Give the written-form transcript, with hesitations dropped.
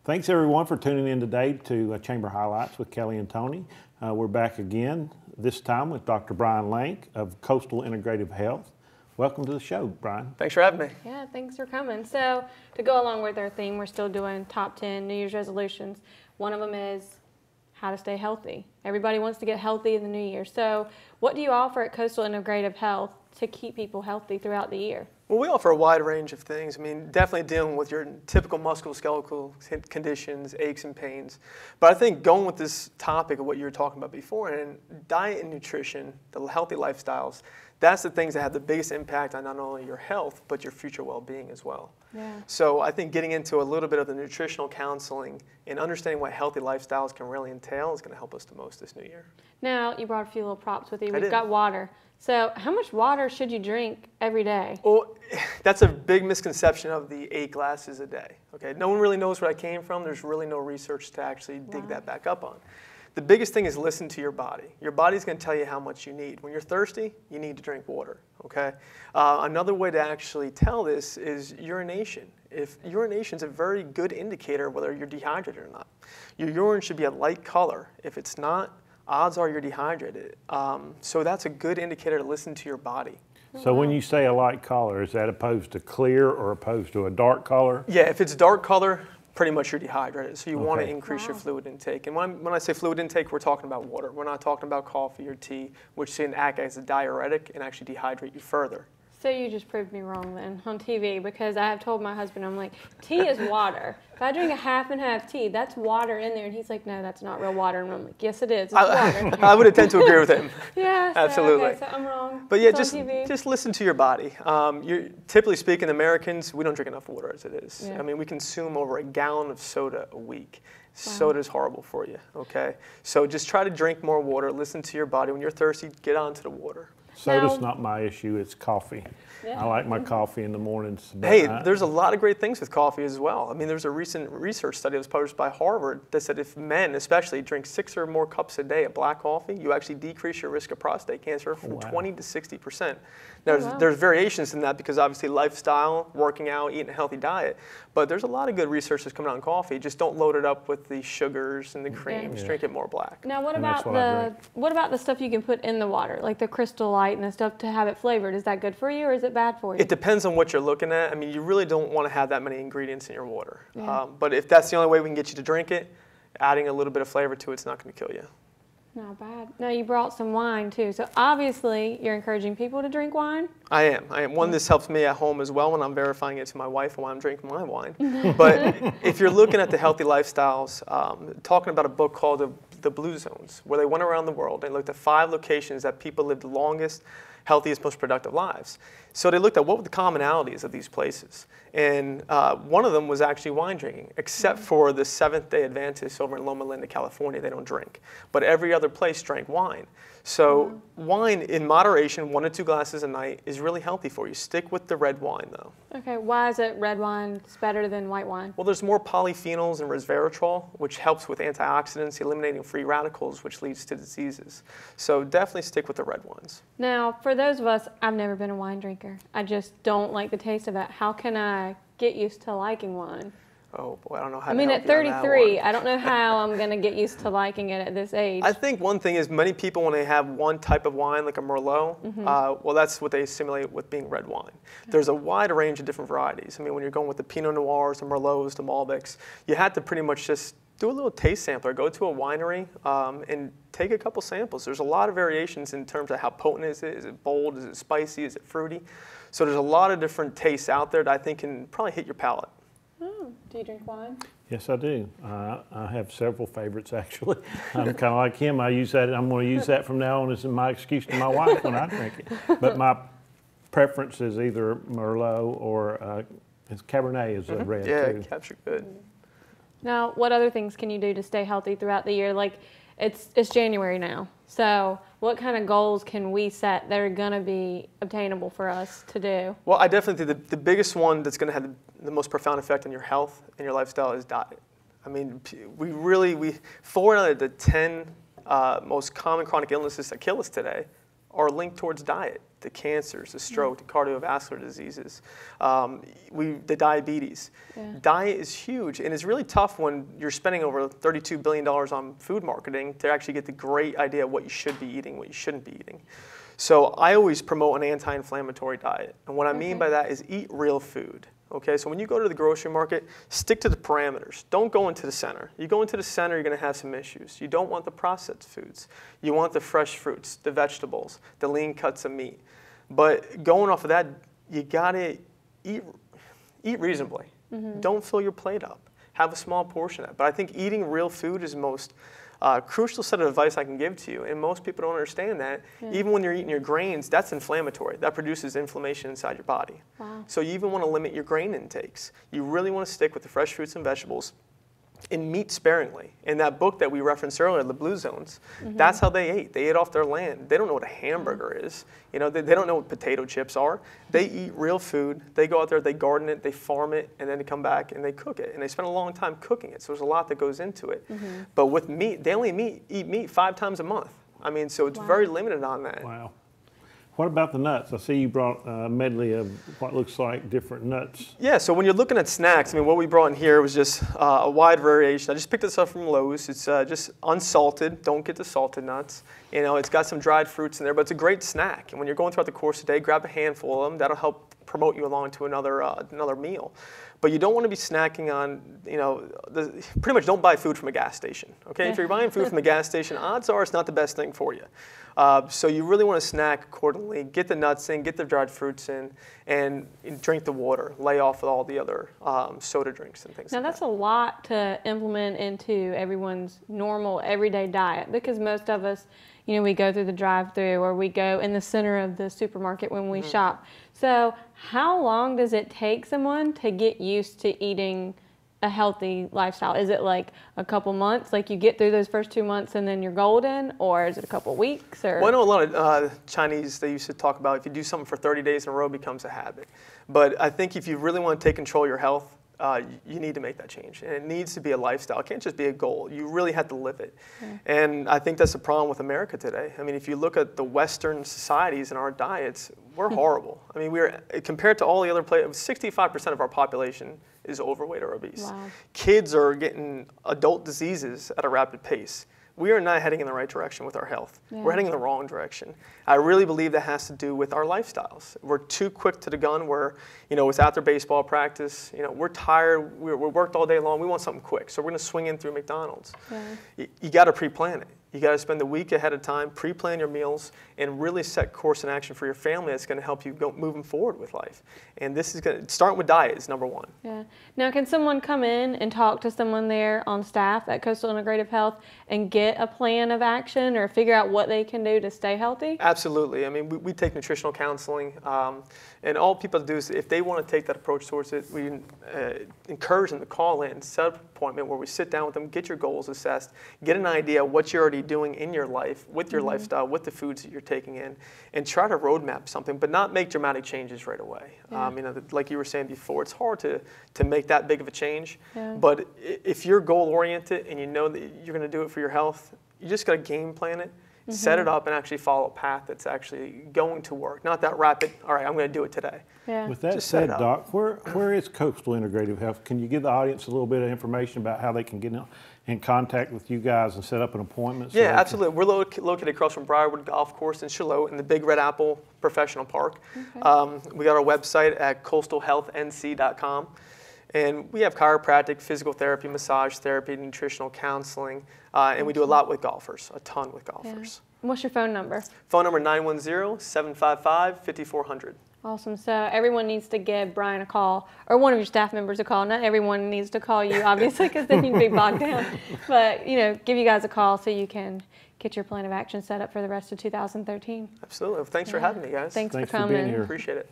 Thanks everyone for tuning in today to Chamber Highlights with Kelly and Tony. We're back again, this time with Dr. Brian Lank of Coastal Integrative Health. Welcome to the show, Brian. Thanks for having me. Yeah, thanks for coming. So to go along with our theme, we're still doing top 10 New Year's resolutions. One of them is how to stay healthy. Everybody wants to get healthy in the new year. So what do you offer at Coastal Integrative Health to keep people healthy throughout the year? Well, we offer a wide range of things. I mean, definitely dealing with your typical musculoskeletal conditions, aches and pains. But I think going with this topic of what you were talking about before, and diet and nutrition, the healthy lifestyles, that's the things that have the biggest impact on not only your health, but your future well-being as well. Yeah. So I think getting into a little bit of the nutritional counseling and understanding what healthy lifestyles can really entail is going to help us the most this new year. Now, you brought a few little props with you. I did. We've got water. So how much water should you drink every day? Well, that's a big misconception of the 8 glasses a day. Okay, no one really knows where that came from. There's really no research to actually dig that back up on. The biggest thing is listen to your body. Your body's going to tell you how much you need. When you're thirsty, you need to drink water. Okay. Another way to actually tell this is urination. If urination's a very good indicator of whether you're dehydrated or not. Your urine should be a light color. If it's not, odds are you're dehydrated. So that's a good indicator to listen to your body. So when you say a light color, is that opposed to clear or opposed to a dark color? Yeah, if it's dark color, pretty much you're dehydrated. So you want to increase your fluid intake. And when I say fluid intake, we're talking about water. We're not talking about coffee or tea, which can act as a diuretic and actually dehydrate you further. So you just proved me wrong then on TV, because I have told my husband, I'm like, tea is water. If I drink a half and half tea, that's water in there. And he's like, no, that's not real water. And I'm like, yes, it is. It's water. I would tend to agree with him. Yeah, so, absolutely. Okay, so I'm wrong. But yeah, It's on TV. just listen to your body. Typically speaking, Americans, we don't drink enough water as it is. Yeah. I mean, we consume over a gallon of soda a week. Soda is horrible for you, okay? So just try to drink more water, listen to your body. When you're thirsty, get onto the water. Soda's not my issue, it's coffee. Yeah. I like my coffee in the mornings. Hey, there's a lot of great things with coffee as well. I mean, there's a recent research study that was published by Harvard that said if men especially drink 6 or more cups a day of black coffee, you actually decrease your risk of prostate cancer from 20 to 60%. Now, there's variations in that because obviously lifestyle, working out, eating a healthy diet, but there's a lot of good research that's coming out on coffee. Just don't load it up with the sugars and the creams. Drink it more black. Now, what about the stuff you can put in the water, like the Crystal Light and the stuff to have it flavored? Is that good for you or is it bad for you? It depends on what you're looking at. I mean, you really don't want to have that many ingredients in your water. Yeah. But if that's the only way we can get you to drink it, adding a little bit of flavor to it's not going to kill you. Not bad. Now, you brought some wine too. So obviously you're encouraging people to drink wine? I am. One, this helps me at home as well when I'm verifying it to my wife while I'm drinking my wine. But if you're looking at the healthy lifestyles, talking about a book called The Blue Zones, where they went around the world and looked at 5 locations that people lived the longest, healthiest, most productive lives. So they looked at what were the commonalities of these places. And one of them was actually wine drinking, except for the Seventh-day Adventists over in Loma Linda, California. They don't drink. But every other place drank wine. So wine in moderation, 1 to 2 glasses a night, is really healthy for you. Stick with the red wine, though. Okay, why is it red wine better than white wine? Well, there's more polyphenols and resveratrol, which helps with antioxidants, eliminating free radicals, which leads to diseases. So definitely stick with the red wines. Now, for those of us, I've never been a wine drinker. I just don't like the taste of it. How can I get used to liking wine? Oh boy, I don't know how I mean, at 33, I don't know how I'm going to get used to liking it at this age. I think one thing is many people, when they have one type of wine, like a Merlot, well, that's what they assimilate with being red wine. There's a wide range of different varieties. I mean, when you're going with the Pinot Noirs, the Merlots, the Malbecs, you have to pretty much just do a little taste sampler. Go to a winery and take a couple samples. There's a lot of variations in terms of how potent is it? Is it bold? Is it spicy? Is it fruity? So there's a lot of different tastes out there that I think can probably hit your palate. Do you drink wine? Yes, I do. I have several favorites, actually. I'm kind of like him. I use that. I'm going to use that from now on as my excuse to my wife when I drink it. But my preference is either Merlot or Cabernet is a red, too. Yeah, capture good. Now, what other things can you do to stay healthy throughout the year? Like, it's January now. So what kind of goals can we set that are going to be obtainable for us to do? Well, I definitely think the biggest one that's going to have the most profound effect on your health and your lifestyle is diet. I mean, 4 out of the 10 most common chronic illnesses that kill us today are linked towards diet. the cancers, the stroke, the cardiovascular diseases, the diabetes. Yeah. Diet is huge, and it's really tough when you're spending over $32 billion on food marketing to actually get the great idea of what you should be eating, what you shouldn't be eating. So I always promote an anti-inflammatory diet, and what I mean by that is eat real food. Okay, so when you go to the grocery market, stick to the parameters. Don't go into the center. You go into the center, you're going to have some issues. You don't want the processed foods. You want the fresh fruits, the vegetables, the lean cuts of meat. But going off of that, you got to eat reasonably. Don't fill your plate up. Have a small portion of it. But I think eating real food is the most crucial set of advice I can give to you, and most people don't understand that. Even when you're eating your grains, that's inflammatory. That produces inflammation inside your body. Wow. So you even want to limit your grain intakes. You really want to stick with the fresh fruits and vegetables and meat sparingly. In that book that we referenced earlier, The Blue Zones, that's how they ate. They ate off their land. They don't know what a hamburger is. You know, they don't know what potato chips are. They eat real food. They go out there, they garden it, they farm it, and then they come back and they cook it. And they spend a long time cooking it. So there's a lot that goes into it. But with meat, they only eat meat 5 times a month. I mean, so it's very limited on that. Wow. What about the nuts? I see you brought a medley of what looks like different nuts. Yeah, so when you're looking at snacks, I mean, what we brought in here was just a wide variation. I just picked this up from Lowe's. It's just unsalted. Don't get the salted nuts. You know, it's got some dried fruits in there, but it's a great snack. And when you're going throughout the course of the day, grab a handful of them. That'll help promote you along to another meal. But you don't want to be snacking on, you know, pretty much don't buy food from a gas station. Okay, if you're buying food from a gas station, odds are it's not the best thing for you. So you really want to snack accordingly. Get the nuts in, get the dried fruits in, and drink the water. Lay off with all the other soda drinks and things Now like that's that. a lot to implement into everyone's normal everyday diet, because most of us, you know, we go through the drive-through or we go in the center of the supermarket when we shop. So how long does it take someone to get used to eating a healthy lifestyle? Is it like a couple months, like you get through those first 2 months and then you're golden, or is it a couple weeks? Or? Well, I know a lot of Chinese, they used to talk about if you do something for 30 days in a row, it becomes a habit. But I think if you really want to take control of your health, you need to make that change. And it needs to be a lifestyle. It can't just be a goal. You really have to live it. And I think that's the problem with America today. I mean, if you look at the Western societies and our diets, we're horrible. I mean, we're compared to all the other places, 65% of our population is overweight or obese. Wow. Kids are getting adult diseases at a rapid pace. We are not heading in the right direction with our health. We're heading in the wrong direction. I really believe that has to do with our lifestyles. We're too quick to the gun where, you know, it's after baseball practice, you know, we're tired, we're worked all day long, we want something quick. So we're gonna swing in through McDonald's. You gotta pre-plan it. You gotta spend the week ahead of time, pre-plan your meals, and really set course and action for your family that's gonna help you go moving forward with life. And this is gonna, start with diet is number one. Yeah. Now, can someone come in and talk to someone there on staff at Coastal Integrative Health and get a plan of action or figure out what they can do to stay healthy? Absolutely. I mean, we take nutritional counseling, and all people do is if they want to take that approach towards it, we encourage them to call in, set up an appointment where we sit down with them, get your goals assessed, get an idea of what you're already doing in your life, with your lifestyle, with the foods that you're taking in, and try to roadmap something, but not make dramatic changes right away. You know, like you were saying before, it's hard to make that big of a change, but if you're goal-oriented and you know that you're going to do it for your health, you just got to game plan it, set it up, and actually follow a path that's actually going to work. Not that rapid, all right, I'm going to do it today. With that said, Doc, where is Coastal Integrative Health? Can you give the audience a little bit of information about how they can get in contact with you guys and set up an appointment? So yeah, absolutely. We're located across from Briarwood Golf Course in Charlotte in the Big Red Apple Professional Park. We got our website at coastalhealthnc.com. And we have chiropractic, physical therapy, massage therapy, nutritional counseling, and we do a lot with golfers, a ton with golfers. What's your phone number? Phone number 910-755-5400. Awesome. So everyone needs to give Brian a call, or one of your staff members a call. Not everyone needs to call you, obviously, because then you'd be bogged down. But, you know, give you guys a call so you can get your plan of action set up for the rest of 2013. Absolutely. Well, thanks for having me, guys. Thanks for Thanks for coming. being here. Appreciate it.